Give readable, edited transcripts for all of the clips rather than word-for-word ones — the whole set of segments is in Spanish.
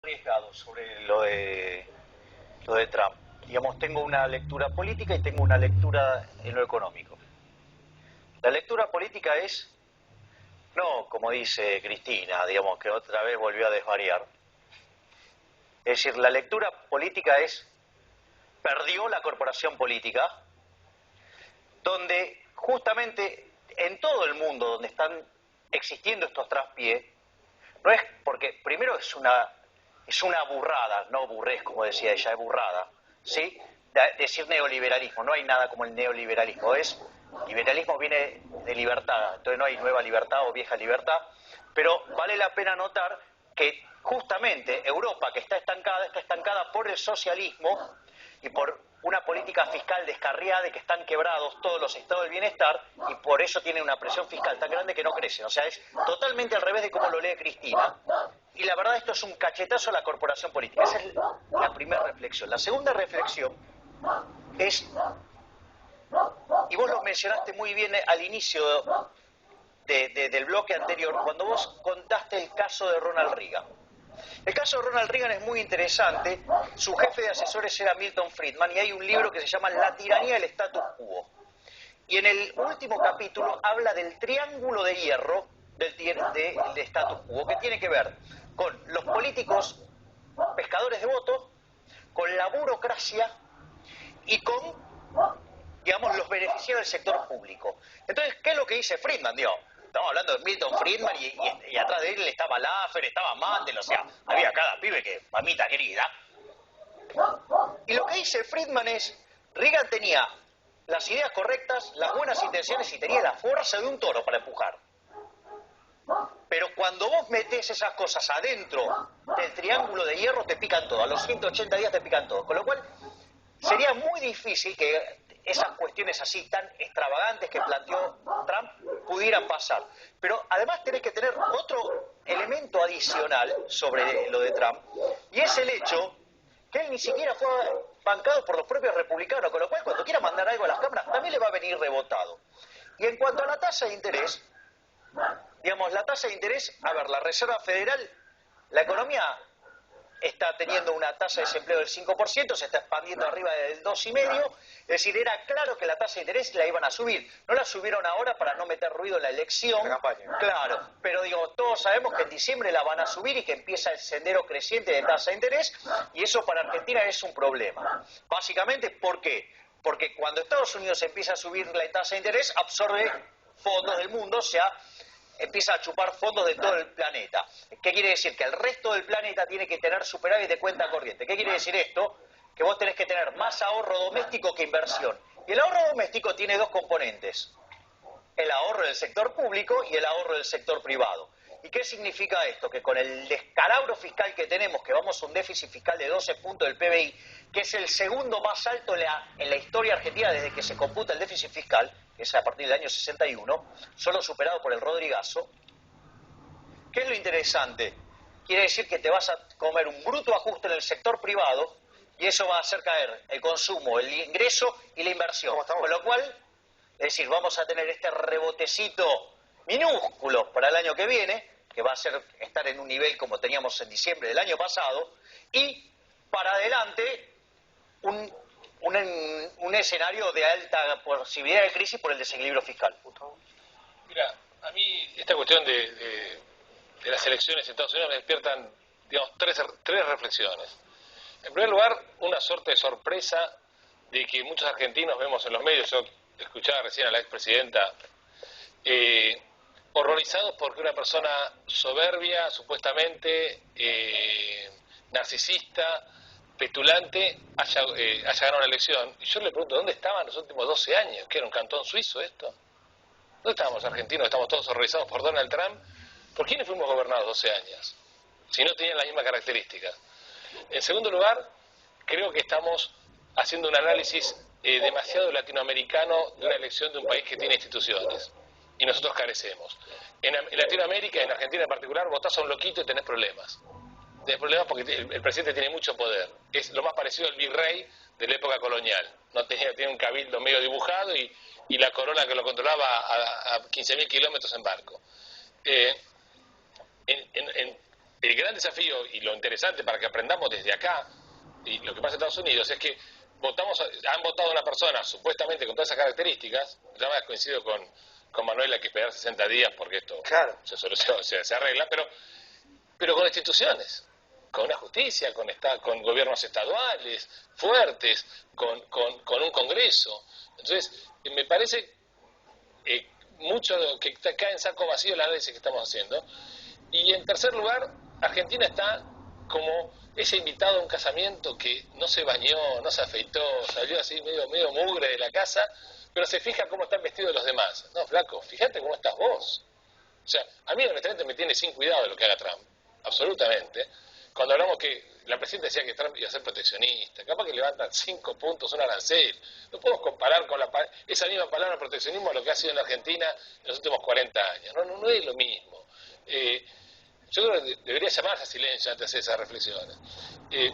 Arriesgado sobre lo de Trump. Digamos, tengo una lectura política y tengo una lectura en lo económico. La lectura política es, no como dice Cristina, digamos que otra vez volvió a desvariar. Es decir, la lectura política es, perdió la corporación política, donde justamente en todo el mundo donde están existiendo estos traspiés, no es porque, primero es una burrada, no burrés como decía ella, es burrada, ¿sí? Decir neoliberalismo, no hay nada como el neoliberalismo, liberalismo viene de libertad, entonces no hay nueva libertad o vieja libertad, pero vale la pena notar que justamente Europa, que está estancada por el socialismo y por una política fiscal descarriada y que están quebrados todos los estados del bienestar y por eso tienen una presión fiscal tan grande que no crecen. O sea, es totalmente al revés de cómo lo lee Cristina. Y la verdad esto es un cachetazo a la corporación política. Esa es la primera reflexión. La segunda reflexión es, y vos lo mencionaste muy bien al inicio del bloque anterior, cuando vos contaste el caso de Ronald Reagan. El caso de Ronald Reagan es muy interesante. Su jefe de asesores era Milton Friedman y hay un libro que se llama La tiranía del status quo. Y en el último capítulo habla del triángulo de hierro del status quo, que tiene que ver con los políticos pescadores de votos, con la burocracia y con, digamos, los beneficiarios del sector público. Entonces, ¿qué es lo que dice Friedman? Digo, estamos hablando de Milton Friedman y atrás de él estaba Laffer, estaba Mandel, o sea, había cada pibe que, mamita querida. Y lo que dice Friedman es, Reagan tenía las ideas correctas, las buenas intenciones y tenía la fuerza de un toro para empujar. Pero cuando vos metés esas cosas adentro del triángulo de hierro, te pican todo. A los 180 días te pican todo. Con lo cual, sería muy difícil que esas cuestiones así tan extravagantes que planteó Trump pudieran pasar. Pero además tenés que tener otro elemento adicional sobre lo de Trump, y es el hecho que él ni siquiera fue bancado por los propios republicanos, con lo cual cuando quiera mandar algo a las cámaras también le va a venir rebotado. Y en cuanto a la tasa de interés, digamos, la tasa de interés, a ver, la Reserva Federal, la economía está teniendo una tasa de desempleo del 5%, se está expandiendo arriba del 2,5%, es decir, era claro que la tasa de interés la iban a subir. No la subieron ahora para no meter ruido en la elección, la campaña. Claro, pero digo, todos sabemos que en diciembre la van a subir y que empieza el sendero creciente de tasa de interés, y eso para Argentina es un problema. Básicamente, ¿por qué? Porque cuando Estados Unidos empieza a subir la tasa de interés, absorbe fondos del mundo, o sea, empieza a chupar fondos de todo el planeta. ¿Qué quiere decir? Que el resto del planeta tiene que tener superávit de cuenta corriente. ¿Qué quiere decir esto? Que vos tenés que tener más ahorro doméstico que inversión. Y el ahorro doméstico tiene dos componentes: el ahorro del sector público y el ahorro del sector privado. ¿Y qué significa esto? Que con el descalabro fiscal que tenemos, que vamos a un déficit fiscal de 12 puntos del PBI, que es el segundo más alto en la historia argentina desde que se computa el déficit fiscal, que es a partir del año 61, solo superado por el Rodrigazo. ¿Qué es lo interesante? Quiere decir que te vas a comer un bruto ajuste en el sector privado y eso va a hacer caer el consumo, el ingreso y la inversión. Con lo cual, es decir, vamos a tener este rebotecito minúsculo para el año que viene, que va a ser estar en un nivel como teníamos en diciembre del año pasado, y para adelante un escenario de alta posibilidad de crisis por el desequilibrio fiscal. Mira, a mí esta cuestión de las elecciones en Estados Unidos me despiertan, digamos, tres reflexiones. En primer lugar, una suerte de sorpresa de que muchos argentinos vemos en los medios. Yo escuchaba recién a la expresidenta horrorizados porque una persona soberbia, supuestamente narcisista, petulante, haya ganado una elección. Y yo le pregunto, ¿dónde estaban los últimos 12 años? ¿Qué era un cantón suizo esto? ¿Dónde estábamos los argentinos? Estamos todos horrorizados por Donald Trump. ¿Por quiénes fuimos gobernados 12 años? Si no tenían las mismas características. En segundo lugar, creo que estamos haciendo un análisis demasiado latinoamericano de una elección de un país que tiene instituciones. Y nosotros carecemos. En Latinoamérica, en Argentina en particular, votás a un loquito y tenés problemas. Tenés problemas porque el presidente tiene mucho poder. Es lo más parecido al virrey de la época colonial. No tiene un cabildo medio dibujado y la corona que lo controlaba a 15.000 kilómetros en barco. el gran desafío y lo interesante para que aprendamos desde acá, y lo que pasa en Estados Unidos, es que han votado a una persona supuestamente con todas esas características. Ya me coincido con Manuel, hay que esperar 60 días porque esto Claro. se soluciona, se arregla, pero con instituciones, con una justicia, con gobiernos estaduales fuertes, con un Congreso. Entonces, me parece mucho que cae en saco vacío el análisis que estamos haciendo. Y en tercer lugar, Argentina está como ese invitado a un casamiento que no se bañó, no se afeitó, salió así medio mugre de la casa, pero se fija cómo están vestidos los demás. No, flaco, fíjate cómo estás vos. O sea, a mí honestamente me tiene sin cuidado lo que haga Trump, absolutamente. Cuando hablamos que la presidenta decía que Trump iba a ser proteccionista, capaz que levantan 5 puntos un arancel. No podemos comparar con esa misma palabra proteccionismo a lo que ha sido en la Argentina en los últimos 40 años. No es lo mismo. Yo creo que debería llamarse a silencio antes de esas reflexiones. Y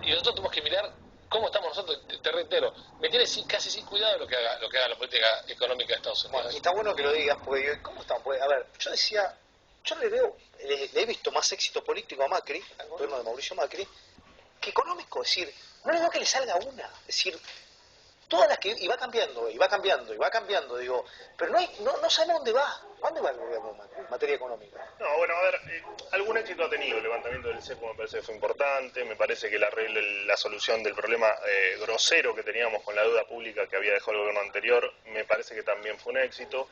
nosotros tenemos que mirar cómo estamos nosotros. Te reitero, me tiene casi sin cuidado lo que haga la política económica de Estados Unidos. Bueno, y está bueno que lo digas, porque ¿cómo estamos? Porque, a ver, yo decía, yo le he visto más éxito político a Macri, al gobierno de Mauricio Macri, que económico. Es decir, no le veo que le salga una. Es decir, todas las que... Y va cambiando, digo, pero no sabemos dónde va. ¿A dónde va el gobierno en materia económica? No, bueno, a ver, algún éxito ha tenido el levantamiento del cepo, me parece que fue importante, me parece que la solución del problema grosero que teníamos con la deuda pública que había dejado el gobierno anterior, me parece que también fue un éxito.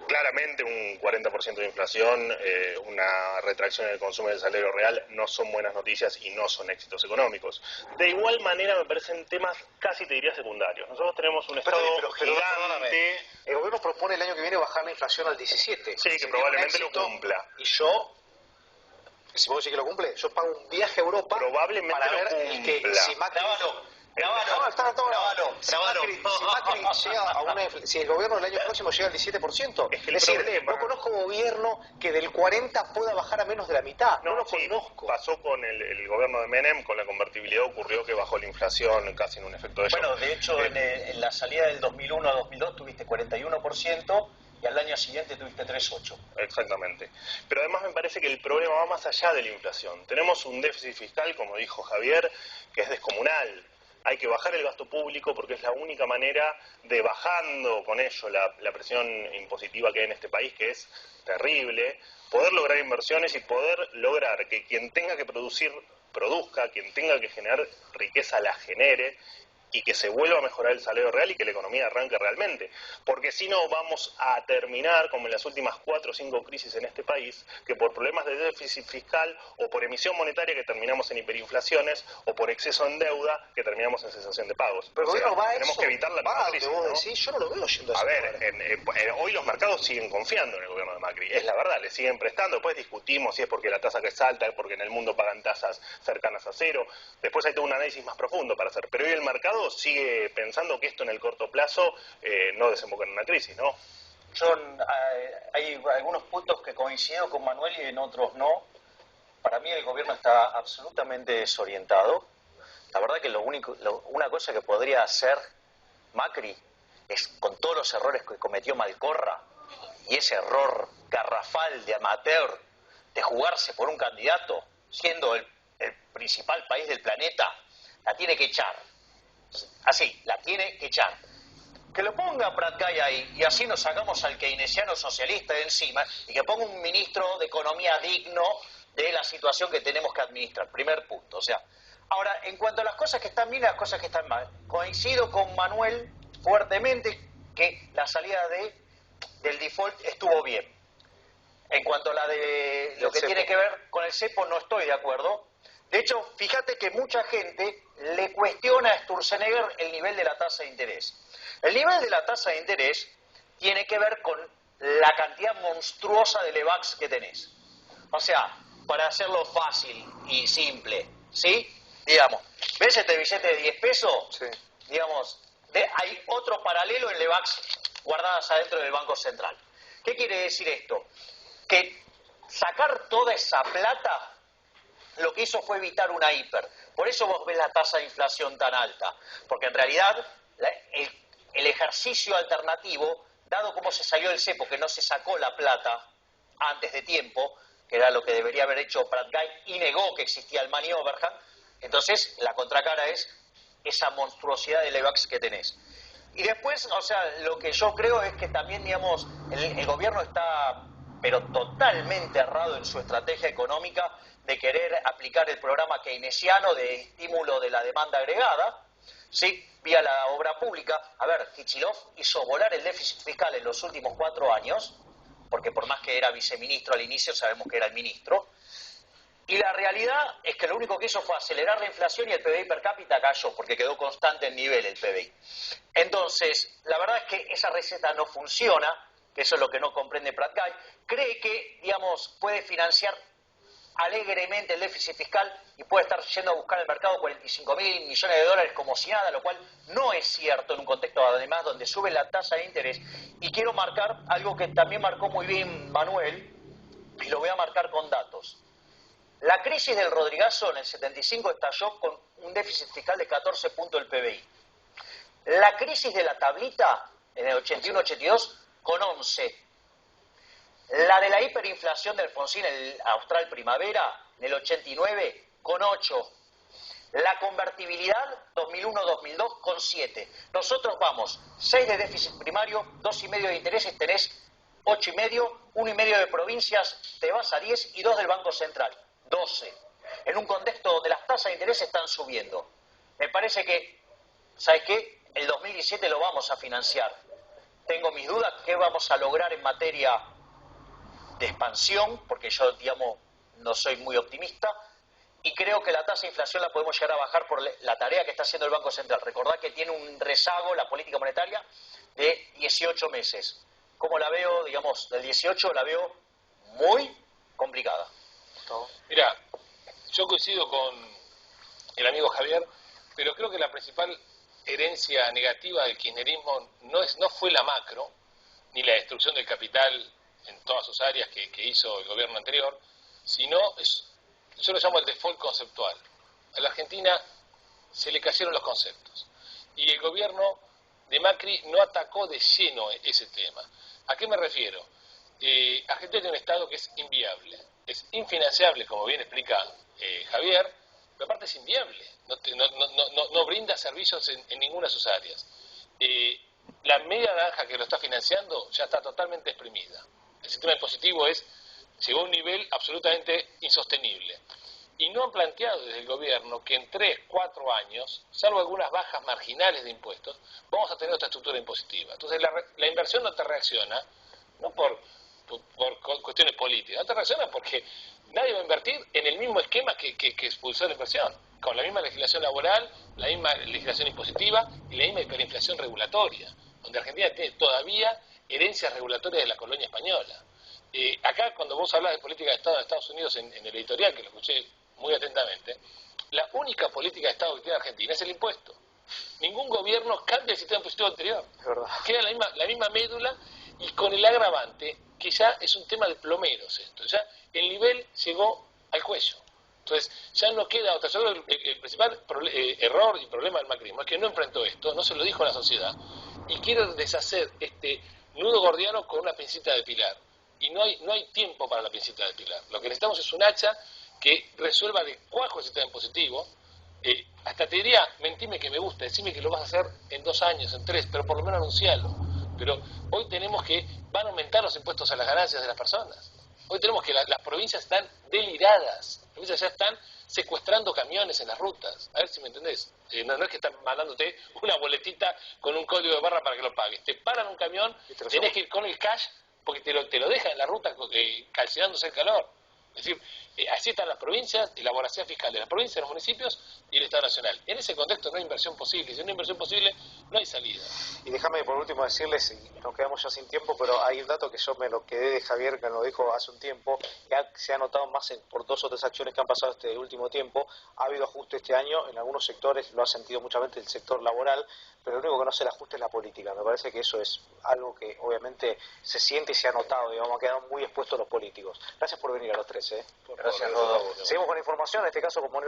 Claramente un 40% de inflación, una retracción en el consumo del salario real no son buenas noticias y no son éxitos económicos. De igual manera me parecen temas casi te diría secundarios. Nosotros tenemos un Estado gigante. El gobierno propone el año que viene bajar la inflación al 17. Sí, que probablemente lo cumpla. Y yo, si vos decís que lo cumple, yo pago un viaje a Europa probablemente para ver lo el que cumpla. si Macri... Si el gobierno del año próximo llega al 17%, es que no conozco gobierno que del 40 pueda bajar a menos de la mitad. No lo conozco. Pasó con el gobierno de Menem, con la convertibilidad ocurrió que bajó la inflación casi en un efecto de shock. Bueno, de hecho, en la salida del 2001 a 2002 tuviste 41% y al año siguiente tuviste 3,8%. Exactamente. Pero además me parece que el problema va más allá de la inflación. Tenemos un déficit fiscal, como dijo Javier, que es descomunal. Hay que bajar el gasto público porque es la única manera de, bajando con ello la presión impositiva que hay en este país, que es terrible, poder lograr inversiones y poder lograr que quien tenga que producir, produzca, quien tenga que generar riqueza, la genere, y que se vuelva a mejorar el salario real y que la economía arranque realmente. Porque si no vamos a terminar como en las últimas 4 o 5 crisis en este país, que por problemas de déficit fiscal o por emisión monetaria que terminamos en hiperinflaciones o por exceso en deuda que terminamos en cesación de pagos. Pero tenemos que evitar la nueva crisis, ¿no? Decís, yo no lo veo yendo a ver, hoy los mercados siguen confiando en el gobierno de Macri, es la verdad, le siguen prestando. Después discutimos si es porque la tasa que es alta, es porque en el mundo pagan tasas cercanas a cero. Después hay todo un análisis más profundo para hacer. Pero hoy el mercado sigue pensando que esto en el corto plazo no desemboca en una crisis, ¿no? Hay algunos puntos que coincido con Manuel y en otros no. Para mí el gobierno está absolutamente desorientado. La verdad que una cosa que podría hacer Macri es, con todos los errores que cometió Malcorra y ese error garrafal de amateur de jugarse por un candidato, siendo el principal país del planeta, la tiene que echar. Así, la tiene que echar. Que lo ponga Pratcay ahí y así nos sacamos al keynesiano socialista de encima y que ponga un ministro de Economía digno de la situación que tenemos que administrar. Primer punto. O sea, ahora, en cuanto a las cosas que están bien y las cosas que están mal, coincido con Manuel fuertemente que la salida del default estuvo bien. En cuanto a la de lo que tiene que ver con el cepo, no estoy de acuerdo. De hecho, fíjate que mucha gente le cuestiona a Sturzenegger el nivel de la tasa de interés. El nivel de la tasa de interés tiene que ver con la cantidad monstruosa de LEVAX que tenés. O sea, para hacerlo fácil y simple, ¿sí? Digamos, ¿ves este billete de 10 pesos? Sí. Digamos, hay otro paralelo en LEVAX guardadas adentro del Banco Central. ¿Qué quiere decir esto? Que sacar toda esa plata lo que hizo fue evitar una hiper. Por eso vos ves la tasa de inflación tan alta. Porque en realidad el ejercicio alternativo, dado cómo se salió del cepo, que no se sacó la plata antes de tiempo, que era lo que debería haber hecho Pratt Guy, y negó que existía el money overhang. Entonces, la contracara es esa monstruosidad de levax que tenés. Y después, o sea, lo que yo creo es que también, digamos, el gobierno está, pero totalmente errado en su estrategia económica de querer aplicar el programa keynesiano de estímulo de la demanda agregada, ¿sí?, vía la obra pública. A ver, Kichilov hizo volar el déficit fiscal en los últimos 4 años, porque por más que era viceministro al inicio, sabemos que era el ministro. Y la realidad es que lo único que hizo fue acelerar la inflación y el PBI per cápita cayó, porque quedó constante en nivel el PBI. Entonces, la verdad es que esa receta no funciona, que eso es lo que no comprende Pratt Guy. Cree que, digamos, puede financiar alegremente el déficit fiscal y puede estar yendo a buscar al mercado 45.000 millones de dólares como si nada, lo cual no es cierto en un contexto además donde sube la tasa de interés. Y quiero marcar algo que también marcó muy bien Manuel, y lo voy a marcar con datos. La crisis del Rodrigazo en el 75 estalló con un déficit fiscal de 14 puntos del PBI. La crisis de la tablita en el 81-82 con 11. La de la hiperinflación de Alfonsín en el Austral Primavera en el 89 con 8. La convertibilidad 2001-2002 con 7. Nosotros vamos 6 de déficit primario, 2,5 de intereses, tenés 8,5, 1,5 de provincias, te vas a 10 y 2 del Banco Central, 12. En un contexto donde las tasas de interés están subiendo. Me parece que, ¿sabes qué? El 2017 lo vamos a financiar. Tengo mis dudas, ¿qué vamos a lograr en materia de expansión? Porque yo, digamos, no soy muy optimista. Y creo que la tasa de inflación la podemos llegar a bajar por la tarea que está haciendo el Banco Central. Recordad que tiene un rezago la política monetaria de 18 meses. ¿Cómo la veo? Digamos, del 18 la veo muy complicada. Mira, yo coincido con el amigo Javier, pero creo que la principal herencia negativa del kirchnerismo no fue la macro, ni la destrucción del capital en todas sus áreas que hizo el gobierno anterior, sino yo lo llamo el default conceptual. A la Argentina se le cayeron los conceptos y el gobierno de Macri no atacó de lleno ese tema. ¿A qué me refiero? Argentina tiene un Estado que es inviable, es infinanciable, como bien explica Javier, pero aparte es inviable, no brinda servicios en ninguna de sus áreas. La media naranja que lo está financiando ya está totalmente exprimida. El sistema impositivo llegó a un nivel absolutamente insostenible. Y no han planteado desde el gobierno que en 3, 4 años, salvo algunas bajas marginales de impuestos, vamos a tener otra estructura impositiva. Entonces la inversión no te reacciona, no por cuestiones políticas, no te reacciona porque nadie va a invertir en el mismo esquema que expulsó la inversión, con la misma legislación laboral, la misma legislación impositiva y la misma hiperinflación regulatoria, donde Argentina tiene todavía herencias regulatorias de la colonia española. Acá, cuando vos hablas de política de Estado de Estados Unidos en el editorial, que lo escuché muy atentamente, la única política de Estado que tiene Argentina es el impuesto. Ningún gobierno cambia el sistema impositivo anterior. Queda la misma médula y con el agravante que ya es un tema de plomeros esto. Ya el nivel llegó al cuello. Entonces, ya no queda otra. Yo creo que el principal error y problema del macrismo es que no enfrentó esto, no se lo dijo a la sociedad y quiere deshacer este nudo gordiano con una pincita de pilar. Y no hay tiempo para la pincita de pilar. Lo que necesitamos es un hacha que resuelva de cuajo el sistema impositivo. Hasta te diría, mentime que me gusta, decime que lo vas a hacer en 2 años, en 3, pero por lo menos anuncialo. Pero hoy tenemos que van a aumentar los impuestos a las ganancias de las personas. Hoy tenemos que las provincias están deliradas. Las provincias ya están secuestrando camiones en las rutas. A ver si me entendés. No es que están mandándote una boletita con un código de barra para que lo pagues. Te paran un camión, tenés que ir con el cash porque te lo dejan en la ruta calcinándose el calor. Es decir, así están las provincias y la voracidad fiscal de las provincias, los municipios y el Estado Nacional. En ese contexto no hay inversión posible. Si no hay inversión posible, no hay salida. Y déjame por último decirles, y nos quedamos ya sin tiempo, pero hay un dato que yo me lo quedé de Javier, que nos lo dijo hace un tiempo, que se ha notado más por 2 o 3 acciones que han pasado este último tiempo. Ha habido ajuste este año, en algunos sectores lo ha sentido mucha gente el sector laboral, pero lo único que no se le ajuste es la política. Me parece que eso es algo que obviamente se siente y se ha notado, digamos, han quedado muy expuestos los políticos. Gracias por venir a los 3. Gracias, Rodolfo. Seguimos con la información, en este caso como